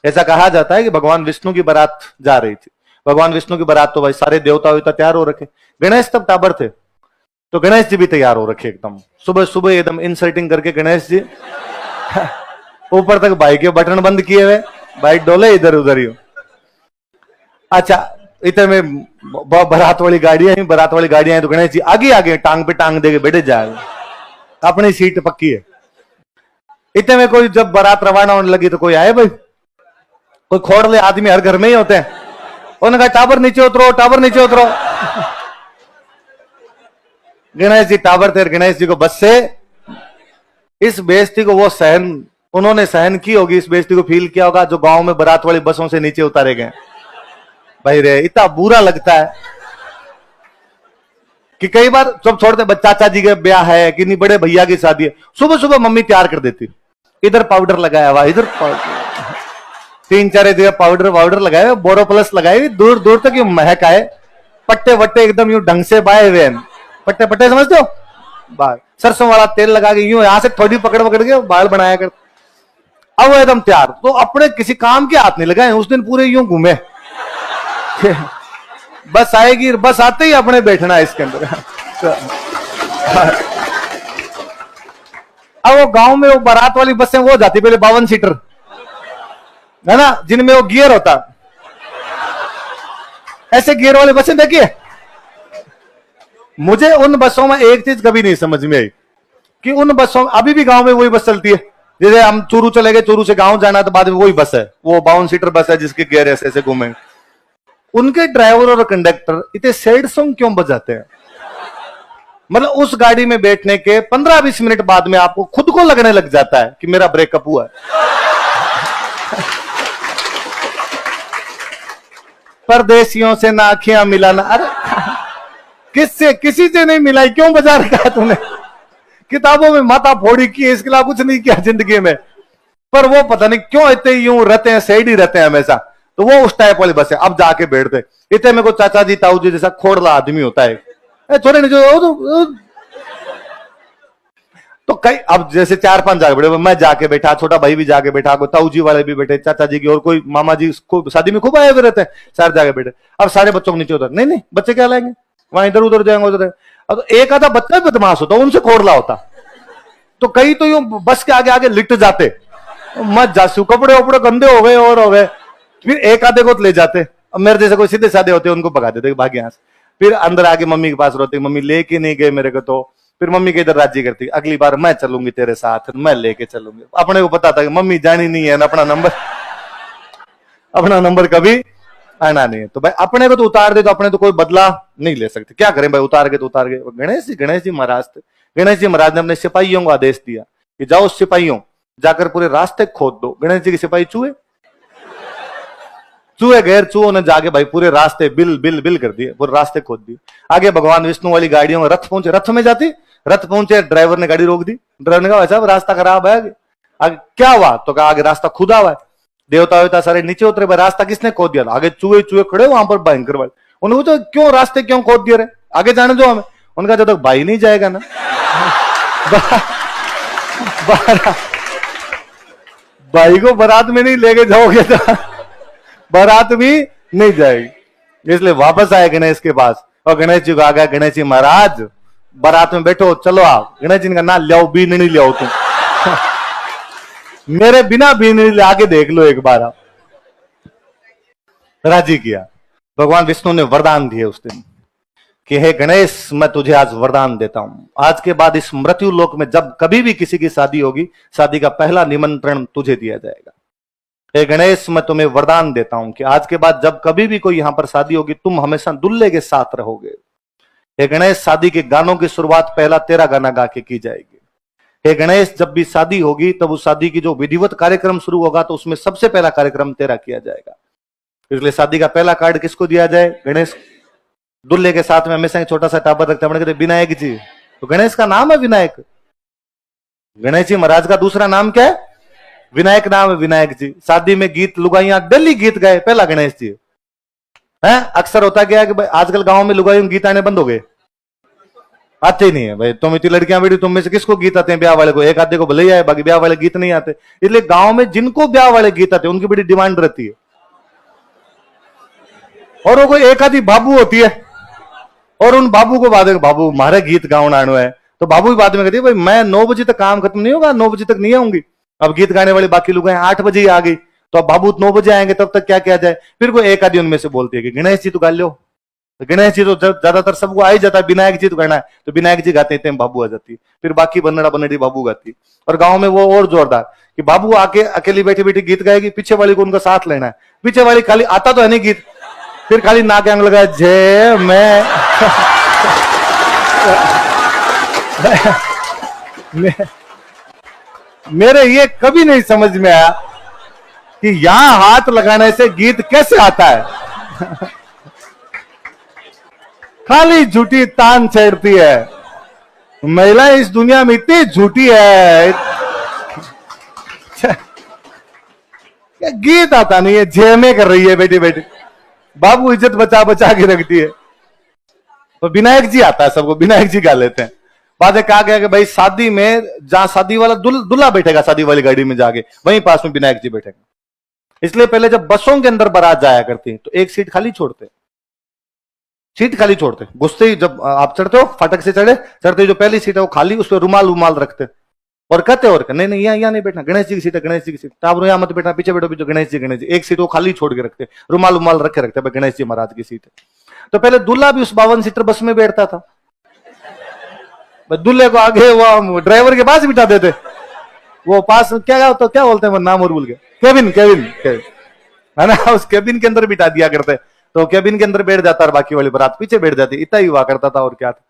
ऐसा कहा जाता है कि भगवान विष्णु की बारात जा रही थी। भगवान विष्णु की बारात तो भाई सारे देवता वेवता तैयार हो रखे, गणेश तब टाबर थे, तो गणेश जी भी तैयार हो रखे एकदम सुबह सुबह एकदम इंसर्टिंग करके गणेश जी ऊपर तक बाइक के बटन बंद किए हुए, बाइक डोले इधर उधर ही। अच्छा इतने में बारात वाली गाड़ियां तो गणेश जी आगे आगे टांग पे टांग देके बैठे जाए, अपनी सीट पक्की है। इतने में कोई जब बारात रवाना होने लगी तो कोई आए भाई, कोई खोड़ ले आदमी हर घर में ही होते हैं, उन्होंने कहा टावर नीचे उतरो, टावर नीचे उतरो। गणेश जी टावर थे, गणेश जी को बस से इस बेइज्जती को वो उन्होंने सहन की होगी, इस बेइज्जती को फील किया होगा जो गांव में बारात वाली बसों से नीचे उतारे गए। भाई रे इतना बुरा लगता है कि कई बार जब छोड़ते चाचा जी के ब्याह है कि नहीं बड़े भैया की शादी है, सुबह सुबह मम्मी तैयार कर देती, इधर पाउडर लगाया हुआ, इधर पाउडर, 3-4 जगह पाउडर लगाए हुए, बोरोप्लस लगाए हुए, दूर दूर तक ये महक आए, पट्टे वट्टे एकदम यूं ढंग से बाए हुए, पट्टे पट्टे समझते हो, बाल सरसों वाला तेल लगा के यूं यहां से थोड़ी पकड़ पकड़ के बाल बनाया कर। अब वो एकदम तैयार, तो अपने किसी काम के हाथ नहीं लगाए, उस दिन पूरे यूं घूमे। बस आएगी, बस आते ही अपने बैठना है इसके अंदर। अब वो गांव में वो बारात वाली बसें वो जाती पहले 52 सीटर है ना, जिनमें वो गियर होता, ऐसे गियर वाली बसें देखिए। मुझे उन बसों में एक चीज कभी नहीं समझ में आई कि उन बसों, अभी भी गांव में वही बस चलती है, जैसे हम चूरू चले गए, चूरू से गांव जाना तो बाद में वही बस है, वो 52 सीटर बस है जिसके गियर ऐसे ऐसे घूमेंगे। उनके ड्राइवर और कंडक्टर इतने सैड सॉन्ग क्यों बजाते हैं? मतलब उस गाड़ी में बैठने के 15-20 मिनट बाद में आपको खुद को लगने लग जाता है कि मेरा ब्रेकअप हुआ है। परदेसियों से ना आंखें मिलाना, अरे किससे, किसी से नहीं मिलाई, क्यों बजा रखा तूने? किताबों में माथा फोड़ी की, इसके अलावा कुछ नहीं किया जिंदगी में, पर वो पता नहीं क्यों इतने यूं रहते हैं, सैड ही रहते हैं हमेशा। तो वो उस टाइप वाली बस है। अब जाके बैठते इतने में को चाचा जी ताऊ जी जैसा खोड़ला आदमी होता है, थोड़े नहीं जो तो कई, अब जैसे 4-5 जाके बैठे, मैं जाके बैठा, छोटा भाई भी जाके बैठा, कोई ताऊ जी वाले भी बैठे, चाचा जी की और कोई मामा जी शादी में खूब आए हुए रहते हैं, सारे जाके बैठे। अब सारे बच्चों को नीचे उतर, नहीं नहीं बच्चे क्या लाएंगे, वहां इधर उधर जाएंगे उधर। अब तो एक आधा बच्चा भी बदमाश होता, उनसे खोड़ला होता, तो कई तो यूं बस के आगे आगे लिट जाते, मत जासू, कपड़े वपड़े गंदे हो गए और हो गए, फिर एक आधे को ले जाते। अब मेरे जैसे कोई सीधे साधे होते उनको भगा देते भाग यहाँ से, फिर अंदर आके मम्मी के पास रोते, मम्मी लेके नहीं गए मेरे को, तो फिर मम्मी के इधर राजी करती, अगली बार मैं चलूंगी तेरे साथ, मैं लेके चलूंगी। अपने को पता था कि मम्मी जानी नहीं है ना, अपना नंबर कभी आना नहीं है, तो भाई अपने को तो उतार दे, तो अपने तो कोई बदला नहीं ले सकते, क्या करें भाई, उतार के तो उतार गए। गणेश जी महाराज थे, गणेश जी महाराज ने अपने सिपाहियों को आदेश दिया कि जाओ सिपाहियों, जाकर पूरे रास्ते खोद दो। गणेश जी के सिपाही चूहे गैर चूहों ने जाके भाई पूरे रास्ते बिल बिल बिल कर दिए, पूरे रास्ते खोद दिए। आगे भगवान विष्णु वाली गाड़ियों में रथ पहुंचे, रथ में जाती, रथ पहुंचे, ड्राइवर ने गाड़ी रोक दी, ड्राइवर ने कहा साहब रास्ता खराब है, आगे क्या हुआ, तो कहा आगे रास्ता खुदा हुआ है, देवता वेवता सारे नीचे उतरे, भाई रास्ता किसने खोद दिया? आगे चूहे चूहे खड़े वहां पर भयंकर वाले, उन्होंने पूछा क्यों रास्ते क्यों खोद दिए रे, आगे जाने दो हमें। उनका जब तक भाई नहीं जाएगा ना भाई को बारात में नहीं लेके जाओगे तो बारात भी नहीं जाएगी। इसलिए वापस आए गणेश के पास, और गणेश जी को आ गया, गणेश जी महाराज बारात में बैठो, चलो आप। गणेश जी ने कहा ना लियाओ, भी नहीं लियाओ तुम मेरे बिना भी नहीं ले, आगे देख लो एक बार आप। राजी किया। भगवान विष्णु ने वरदान दिए उस दिन कि हे गणेश, मैं तुझे आज वरदान देता हूं, आज के बाद इस मृत्यु लोक में जब कभी भी किसी की शादी होगी, शादी का पहला निमंत्रण तुझे दिया जाएगा। हे गणेश, मैं तुम्हें वरदान देता हूं कि आज के बाद जब कभी भी कोई यहां पर शादी होगी, तुम हमेशा दुल्हे के साथ रहोगे। हे गणेश, शादी के गानों की शुरुआत पहला तेरा गाना गा के की जाएगी। हे गणेश, जब भी शादी होगी तब उस शादी की जो विधिवत कार्यक्रम शुरू होगा तो उसमें सबसे पहला कार्यक्रम तेरा किया जाएगा। इसलिए शादी का पहला कार्ड किसको दिया जाए? गणेश। दुल्हे के साथ में हमेशा एक छोटा सा टाबर रखते हैं, विनायक जी, तो गणेश का नाम है विनायक। गणेश जी महाराज का दूसरा नाम क्या है? विनायक नाम है विनायक जी। शादी में गीत लुगाइयां दिल्ली गीत गाए, पहला गणेश जी है। अक्सर होता क्या है कि भाई आजकल गांव में लुगाइयों गीत आने बंद हो गए, आते ही नहीं है भाई। तुम इतनी लड़कियां बैठी, तुम में से किसको गीत आते हैं? ब्याह वाले को एक आधे को भले ही आए, बाकी ब्याह वाले गीत नहीं आते। इसलिए गांव में जिनको ब्याह वाले गीत आते हैं उनकी बड़ी डिमांड रहती है। और वो कोई एक आधी बाबू होती है, और उन बाबू को बाद में, बाबू हमारे गीत गाउन आनो है, तो बाबू भी बाद में कहती है भाई मैं 9 बजे तक काम खत्म नहीं होगा, 9 बजे तक नहीं आऊंगी। अब गीत गाने वाले बाकी लोग हैं 8 बजे ही आ गई, तो अब बाबू 9 बजे आएंगे, तब तक क्या किया जाए? फिर कोई एक आधी उनमें से बोलती है कि गणेश जी तो गा लो। तो गणेश जी तो ज्यादातर सबको आ ही जाता है, विनायक जी तो गाना है, तो विनायक जी गाते हैं, बाबू आ जाती है। फिर बाकी बन्नड़ा बन्नड़ी बाबू गाती है। और गांव में वो और जोरदार कि बाबू आके अकेली बैठी बैठी गीत गाएगी, पीछे वाली को उनका साथ लेना है। पीछे वाली खाली आता तो है नहीं गीत, फिर खाली नाक अंग लगा जय मैं मेरे ये कभी नहीं समझ में आया कि यहां हाथ लगाने से गीत कैसे आता है। खाली झूठी तान छेड़ती है। महिलाएं इस दुनिया में इतनी झूठी है, गीत आता नहीं है, जेमे कर रही है बेटी बेटी। बाबू इज्जत बचा बचा के रखती है। तो विनायक जी आता है सबको, विनायक जी गा लेते हैं। बाद में कहा गया कि भाई शादी में जहां शादी वाला दूल्हा बैठेगा, शादी वाली गाड़ी में जाके वहीं पास में विनायक जी बैठेगा। इसलिए पहले जब बसों के अंदर बारात जाया करती तो एक सीट खाली छोड़ते, सीट खाली छोड़ते। घुसते ही जब आप चढ़ते हो, फाटक से चढ़ते ही जो पहली सीट है वो खाली, उस पर रुमाल रुमाल रखते और कहते और नहीं नहीं यहाँ नहीं बैठना, गणेश जी की सीट है, गणेश जी की सीट, टाबरो यहाँ मत बैठना, पीछे बैठो पीछे, गणेश जी गणेश जी। एक सीट वो खाली छोड़ के रखते, रुमाल रुमाल रखे रखते, भाई गणेश जी महाराज की सीट है। तो पहले दूल्हा भी उस 52 सीटर बस में बैठता था। दूल्हे को आगे वो ड्राइवर के पास बिठा देते, वो पास क्या तो क्या बोलते हैं वो नाम और भूल गए, केबिन केबिन केबिन है ना, उस केबिन के अंदर बिठा दिया करते। तो केबिन के अंदर बैठ जाता और बाकी वाली बारात पीछे बैठ जाती। इतना ही हुआ करता था और क्या था।